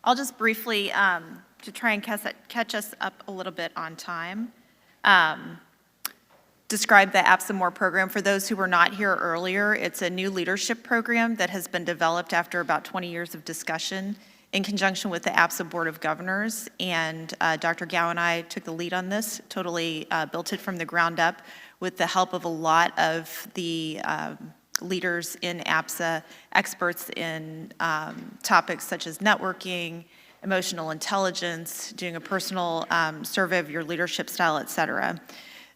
I'll just briefly, to try and catch us up a little bit on time, describe the APSA M.O.R.E program. For those who were not here earlier, it's a new leadership program that has been developed after about 20 years of discussion in conjunction with the APSA Board of Governors. And Dr. Gao and I took the lead on this, totally built it from the ground up with the help of a lot of the leaders in APSA, experts in topics such as networking, emotional intelligence, doing a personal survey of your leadership style, et cetera.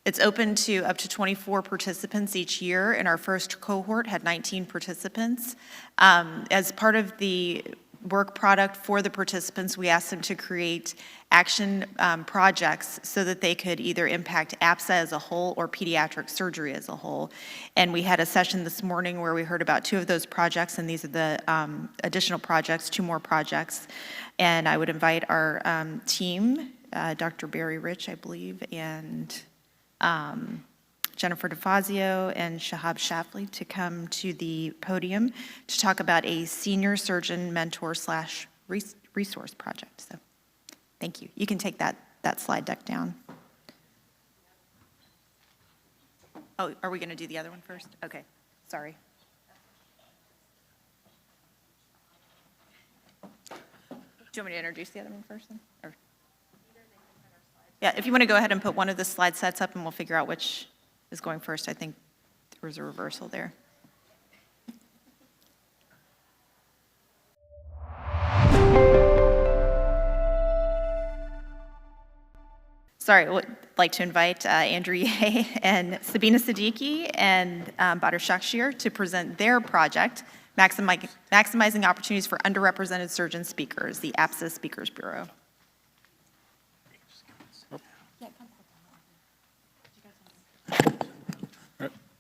It's open to up to 24 participants each year, and our first cohort had 19 participants. As part of the work product for the participants, we asked them to create action projects so that they could either impact APSA as a whole or pediatric surgery as a whole. And we had a session this morning where we heard about 2 of those projects, and these are the additional projects, 2 more projects. And I would invite our team, Dr. Barry Rich, I believe, and Jennifer DeFazio and Shahab Shafley to come to the podium to talk about a senior surgeon mentor / resource project. So thank you. You can take that slide deck down. Oh, are we going to do the other one first? Okay, sorry. Do you want me to introduce the other one first then? Or? Yeah, if you want to go ahead and put one of the slide sets up and we'll figure out which is going first. I think there was a reversal there. Sorry, I would like to invite Andrew Ye and Sabina Siddiqui and Badr Shakshir to present their project, Maximizing Opportunities for Underrepresented Surgeon Speakers, the APSA Speakers Bureau.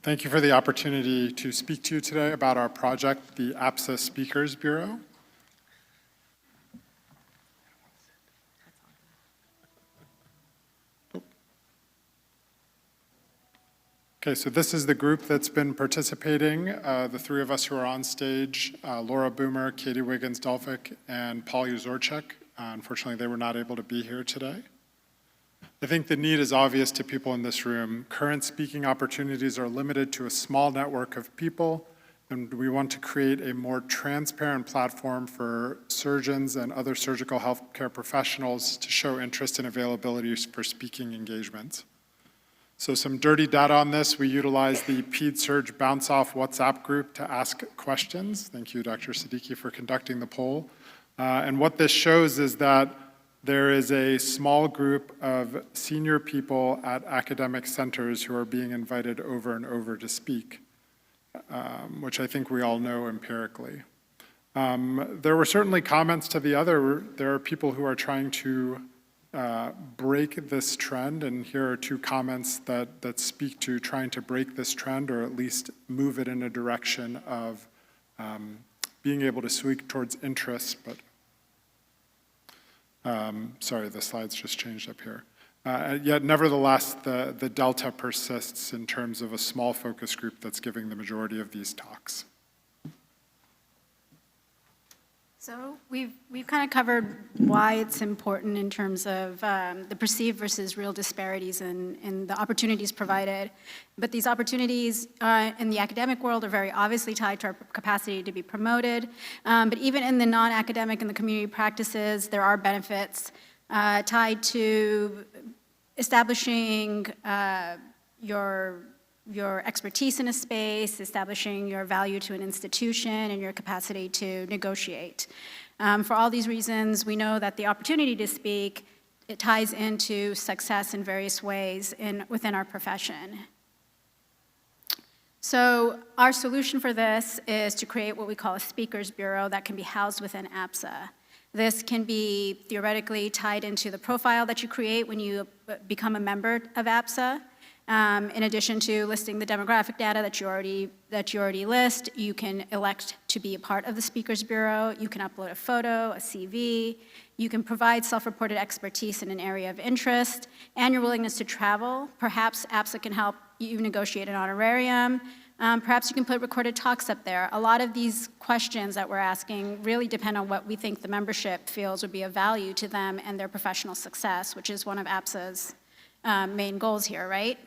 Thank you for the opportunity to speak to you today about our project, the APSA Speakers Bureau. Okay, so this is the group that's been participating. The 3 of us who are on stage, Laura Boomer, Katie Wiggins-Dolphick, and Paul Uzorchek. Unfortunately, they were not able to be here today. I think the need is obvious to people in this room. Current speaking opportunities are limited to a small network of people, and we want to create a more transparent platform for surgeons and other surgical healthcare professionals to show interest and availability for speaking engagements. So some dirty data on this, we utilize the PedSurge Bounce Off WhatsApp group to ask questions. Thank you, Dr. Siddiqui, for conducting the poll. And what this shows is that there is a small group of senior people at academic centers who are being invited over and over to speak, which I think we all know empirically. There were certainly comments to the other. There are people who are trying to break this trend, and here are 2 comments that speak to trying to break this trend or at least move it in a direction of being able to speak towards interests, but sorry, the slides just changed up here. Yet nevertheless, the delta persists in terms of a small focus group that's giving the majority of these talks. So we've kind of covered why it's important in terms of the perceived versus real disparities in the opportunities provided. But these opportunities in the academic world are very obviously tied to our capacity to be promoted. But even in the non-academic and the community practices, there are benefits tied to establishing your expertise in a space, establishing your value to an institution, and your capacity to negotiate. For all these reasons, we know that the opportunity to speak, it ties into success in various ways within our profession. So our solution for this is to create what we call a speakers bureau that can be housed within APSA. This can be theoretically tied into the profile that you create when you become a member of APSA. In addition to listing the demographic data that you already list, you can elect to be a part of the Speakers Bureau. You can upload a photo, a CV. You can provide self-reported expertise in an area of interest and your willingness to travel. Perhaps APSA can help you negotiate an honorarium. Perhaps you can put recorded talks up there. A lot of these questions that we're asking really depend on what we think the membership feels would be of value to them and their professional success, which is one of APSA's main goals here, right?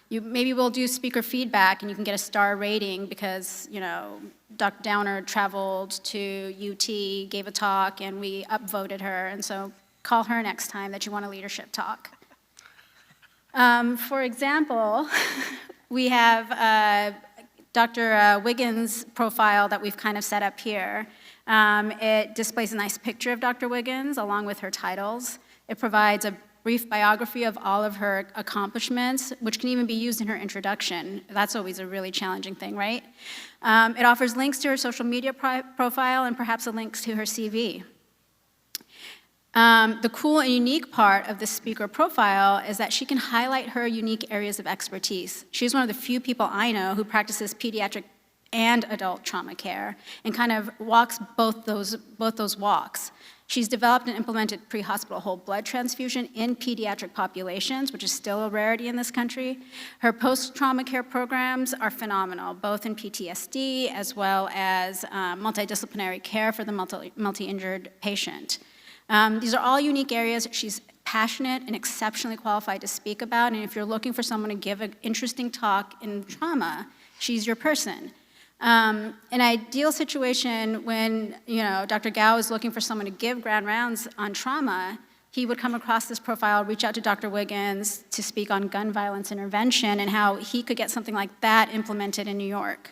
Maybe we'll do speaker feedback and you can get a star rating because, you know, Dr. Downer traveled to UT, gave a talk, and we upvoted her, and so call her next time that you want a leadership talk. For example, we have Dr. Wiggins' profile that we've kind of set up here. It displays a nice picture of Dr. Wiggins along with her titles. It provides a brief biography of all of her accomplishments, which can even be used in her introduction. That's always a really challenging thing, right? It offers links to her social media profile and perhaps a link to her CV. The cool and unique part of the speaker profile is that she can highlight her unique areas of expertise. She's one of the few people I know who practices pediatric and adult trauma care and kind of walks both those walks. She's developed and implemented pre-hospital whole blood transfusion in pediatric populations, which is still a rarity in this country. Her post-trauma care programs are phenomenal, both in PTSD as well as multidisciplinary care for the multi-injured patient. These are all unique areas she's passionate and exceptionally qualified to speak about, and if you're looking for someone to give an interesting talk in trauma, she's your person. An ideal situation when, you know, Dr. Gao is looking for someone to give grand rounds on trauma, he would come across this profile, reach out to Dr. Wiggins to speak on gun violence intervention and how he could get something like that implemented in New York.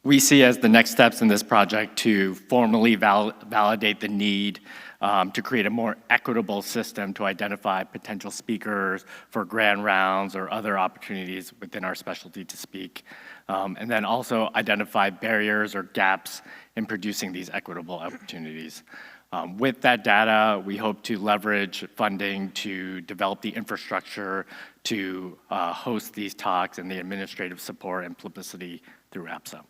We see as the next steps in this project to formally validate the need to create a more equitable system to identify potential speakers for grand rounds or other opportunities within our specialty to speak, and then also identify barriers or gaps in producing these equitable opportunities. With that data, we hope to leverage funding to develop the infrastructure to host these talks and the administrative support and publicity through APSA.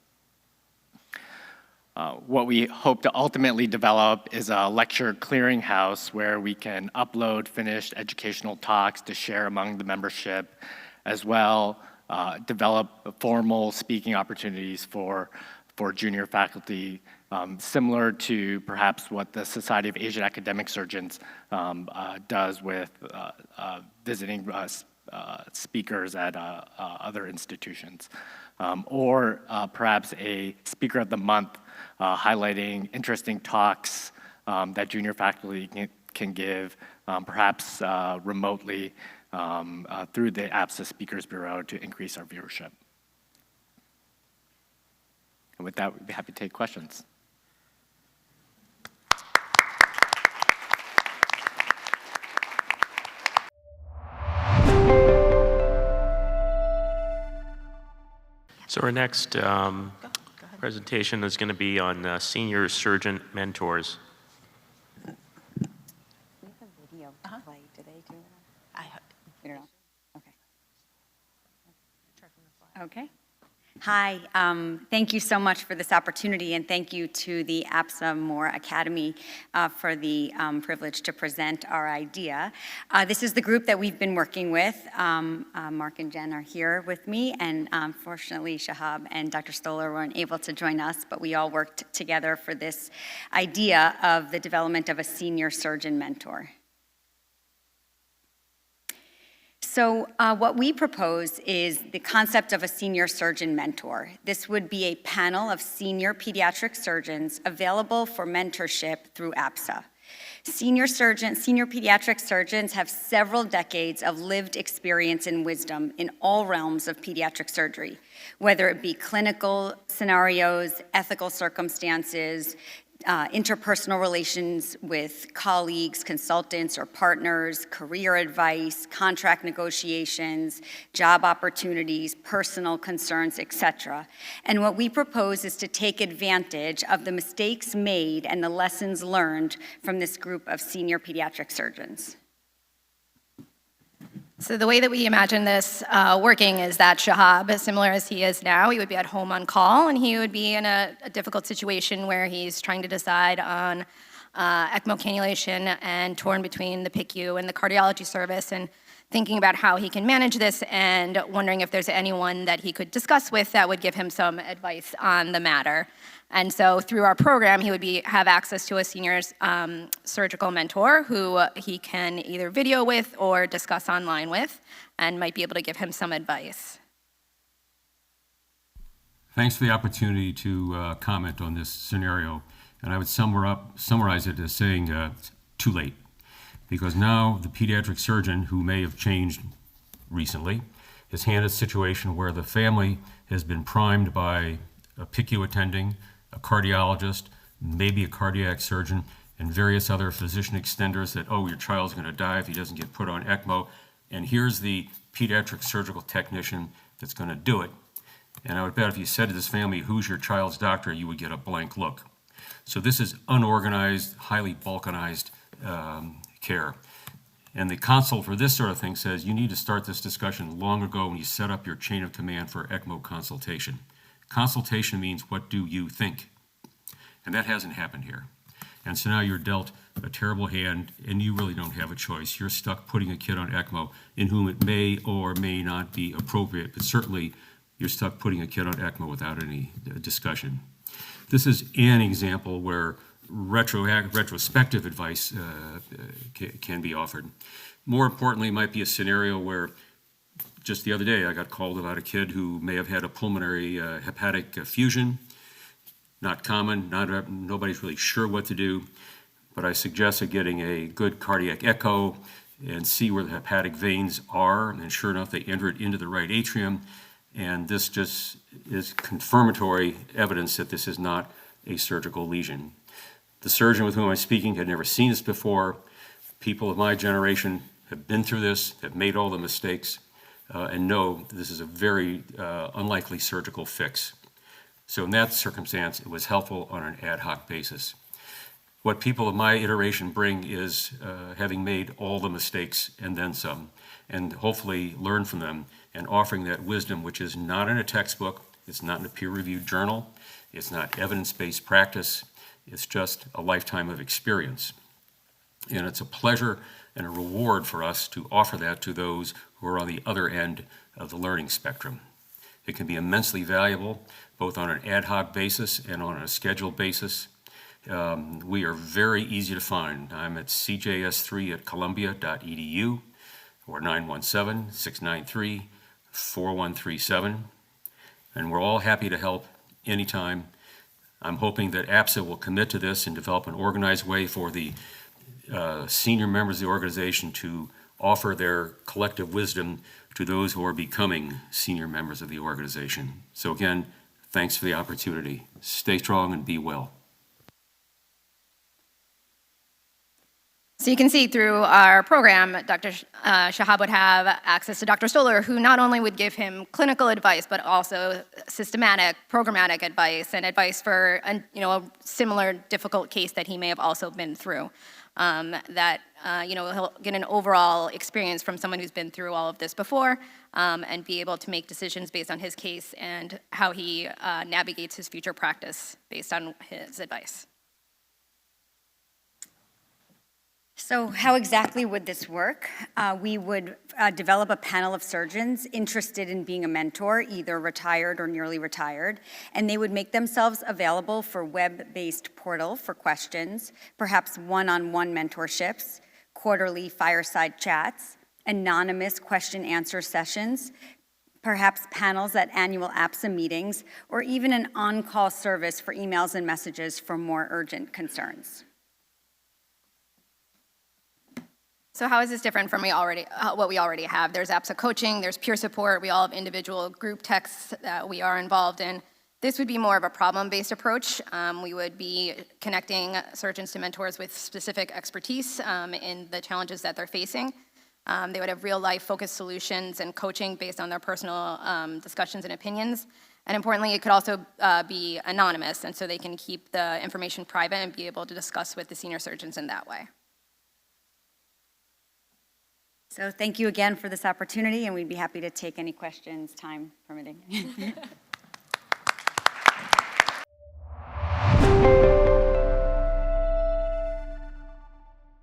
What we hope to ultimately develop is a lecture clearinghouse where we can upload finished educational talks to share among the membership, as well develop formal speaking opportunities for junior faculty, similar to perhaps what the Society of Asian Academic Surgeons does with visiting speakers at other institutions. Or perhaps a Speaker of the Month highlighting interesting talks that junior faculty can give, perhaps remotely through the APSA Speakers Bureau to increase our viewership. And with that, we'd be happy to take questions. So our next presentation is going to be on senior surgeon mentors. We have a video to play. Do they do that? We don't know. Okay. Okay. Hi. Thank you so much for this opportunity, and thank you to the APSA M.O.R.E Academy for the privilege to present our idea. This is the group that we've been working with. Mark and Jen are here with me, and fortunately Shahab and Dr. Stoller weren't able to join us, but we all worked together for this idea of the development of a senior surgeon mentor. So what we propose is the concept of a senior surgeon mentor. This would be a panel of senior pediatric surgeons available for mentorship through APSA. Senior pediatric surgeons have several decades of lived experience and wisdom in all realms of pediatric surgery, whether it be clinical scenarios, ethical circumstances, interpersonal relations with colleagues, consultants, or partners, career advice, contract negotiations, job opportunities, personal concerns, etc. And what we propose is to take advantage of the mistakes made and the lessons learned from this group of senior pediatric surgeons. So the way that we imagine this working is that Shahab, as similar as he is now, he would be at home on call, and he would be in a difficult situation where he's trying to decide on ECMO cannulation and torn between the PICU and the cardiology service, and thinking about how he can manage this and wondering if there's anyone that he could discuss with that would give him some advice on the matter. And so through our program, he would have access to a senior surgical mentor who he can either video with or discuss online with, and might be able to give him some advice. Thanks for the opportunity to comment on this scenario. And I would summarize it as saying it's too late. Because now the pediatric surgeon, who may have changed recently, is handed a situation where the family has been primed by a PICU attending, a cardiologist, maybe a cardiac surgeon, and various other physician extenders that, oh, your child's going to die if he doesn't get put on ECMO. And here's the pediatric surgical technician that's going to do it. And I would bet if you said to this family, who's your child's doctor, you would get a blank look. So this is unorganized, highly balkanized care. And the consult for this sort of thing says you need to start this discussion long ago when you set up your chain of command for ECMO consultation. Consultation means, what do you think? And that hasn't happened here. And so now you're dealt a terrible hand, and you really don't have a choice. You're stuck putting a kid on ECMO in whom it may or may not be appropriate, but certainly you're stuck putting a kid on ECMO without any discussion. This is an example where retrospective advice can be offered. More importantly, it might be a scenario where just the other day I got called about a kid who may have had a pulmonary hepatic effusion. Not common, nobody's really sure what to do, but I suggested getting a good cardiac echo and see where the hepatic veins are, and sure enough, they entered into the right atrium, and this just is confirmatory evidence that this is not a surgical lesion. The surgeon with whom I'm speaking had never seen this before. People of my generation have been through this, have made all the mistakes, and know this is a very unlikely surgical fix. So in that circumstance, it was helpful on an ad hoc basis. What people of my iteration bring is having made all the mistakes and then some, and hopefully learn from them, and offering that wisdom, which is not in a textbook, it's not in a peer-reviewed journal, it's not evidence-based practice, it's just a lifetime of experience. And it's a pleasure and a reward for us to offer that to those who are on the other end of the learning spectrum. It can be immensely valuable, both on an ad hoc basis and on a scheduled basis. We are very easy to find. I'm at cjs3@columbia.edu or 917-693-4137. And we're all happy to help anytime. I'm hoping that APSA will commit to this and develop an organized way for the senior members of the organization to offer their collective wisdom to those who are becoming senior members of the organization. So again, thanks for the opportunity. Stay strong and be well. So you can see through our program, Dr. Shahab would have access to Dr. Stoller, who not only would give him clinical advice, but also systematic, programmatic advice and advice for a similar difficult case that he may have also been through. He'll get an overall experience from someone who's been through all of this before, and be able to make decisions based on his case and how he navigates his future practice based on his advice. So how exactly would this work? We would develop a panel of surgeons interested in being a mentor, either retired or nearly retired, and they would make themselves available for web-based portal for questions, perhaps one-on-one mentorships, quarterly fireside chats, anonymous question-answer sessions, perhaps panels at annual APSA meetings, or even an on-call service for emails and messages for more urgent concerns. So how is this different from what we already have? There's APSA coaching, there's peer support, we all have individual group texts that we are involved in. This would be more of a problem-based approach. We would be connecting surgeons to mentors with specific expertise in the challenges that they're facing. They would have real-life focused solutions and coaching based on their personal discussions and opinions. And importantly, it could also be anonymous, and so they can keep the information private and be able to discuss with the senior surgeons in that way. So thank you again for this opportunity, and we'd be happy to take any questions, time permitting.